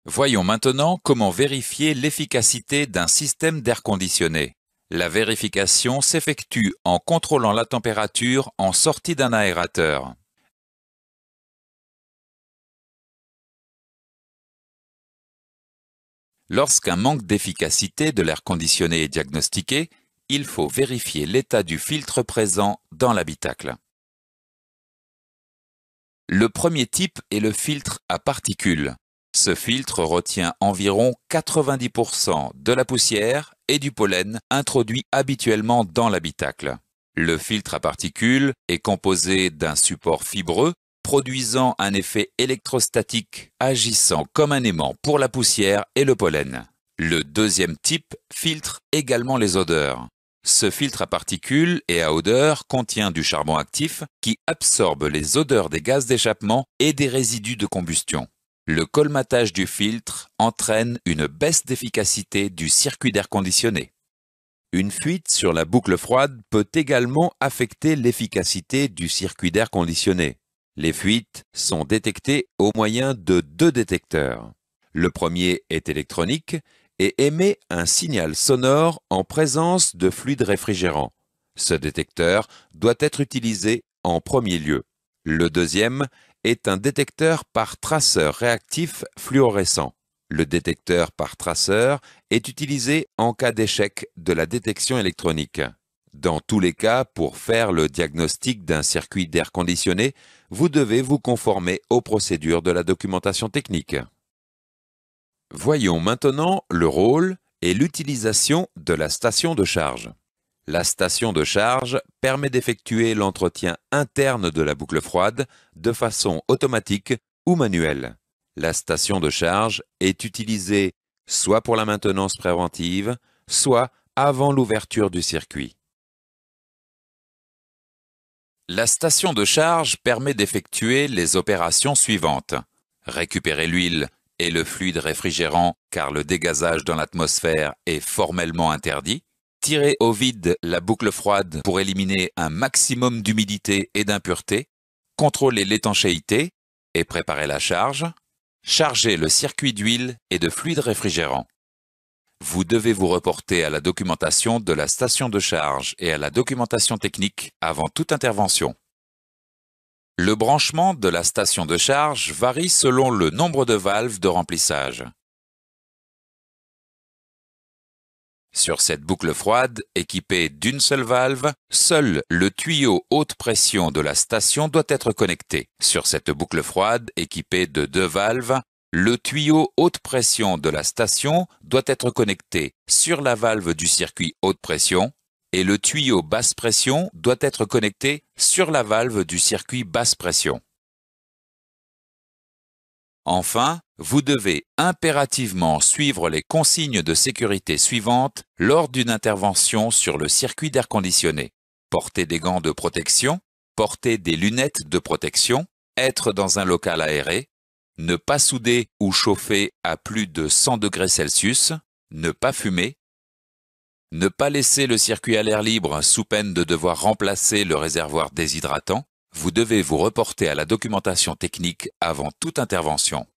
Voyons maintenant comment vérifier l'efficacité d'un système d'air conditionné. La vérification s'effectue en contrôlant la température en sortie d'un aérateur. Lorsqu'un manque d'efficacité de l'air conditionné est diagnostiqué, il faut vérifier l'état du filtre présent dans l'habitacle. Le premier type est le filtre à particules. Ce filtre retient environ 90% de la poussière et du pollen introduits habituellement dans l'habitacle. Le filtre à particules est composé d'un support fibreux produisant un effet électrostatique agissant comme un aimant pour la poussière et le pollen. Le deuxième type filtre également les odeurs. Ce filtre à particules et à odeur contient du charbon actif qui absorbe les odeurs des gaz d'échappement et des résidus de combustion. Le colmatage du filtre entraîne une baisse d'efficacité du circuit d'air conditionné. Une fuite sur la boucle froide peut également affecter l'efficacité du circuit d'air conditionné. Les fuites sont détectées au moyen de deux détecteurs. Le premier est électronique et émet un signal sonore en présence de fluide réfrigérant. Ce détecteur doit être utilisé en premier lieu. Le deuxième est un détecteur par traceur réactif fluorescent. Le détecteur par traceur est utilisé en cas d'échec de la détection électronique. Dans tous les cas, pour faire le diagnostic d'un circuit d'air conditionné, vous devez vous conformer aux procédures de la documentation technique. Voyons maintenant le rôle et l'utilisation de la station de charge. La station de charge permet d'effectuer l'entretien interne de la boucle froide de façon automatique ou manuelle. La station de charge est utilisée soit pour la maintenance préventive, soit avant l'ouverture du circuit. La station de charge permet d'effectuer les opérations suivantes. Récupérer l'huile et le fluide réfrigérant car le dégazage dans l'atmosphère est formellement interdit. Tirer au vide la boucle froide pour éliminer un maximum d'humidité et d'impureté. Contrôler l'étanchéité et préparer la charge. Charger le circuit d'huile et de fluide réfrigérant. Vous devez vous reporter à la documentation de la station de charge et à la documentation technique avant toute intervention. Le branchement de la station de charge varie selon le nombre de valves de remplissage. Sur cette boucle froide, équipée d'une seule valve, seul le tuyau haute pression de la station doit être connecté. Sur cette boucle froide, équipée de deux valves, le tuyau haute pression de la station doit être connecté sur la valve du circuit haute pression et le tuyau basse pression doit être connecté sur la valve du circuit basse pression. Enfin, vous devez impérativement suivre les consignes de sécurité suivantes lors d'une intervention sur le circuit d'air conditionné. Porter des gants de protection, porter des lunettes de protection, être dans un local aéré, ne pas souder ou chauffer à plus de 100 degrés Celsius, ne pas fumer, ne pas laisser le circuit à l'air libre sous peine de devoir remplacer le réservoir déshydratant. Vous devez vous reporter à la documentation technique avant toute intervention.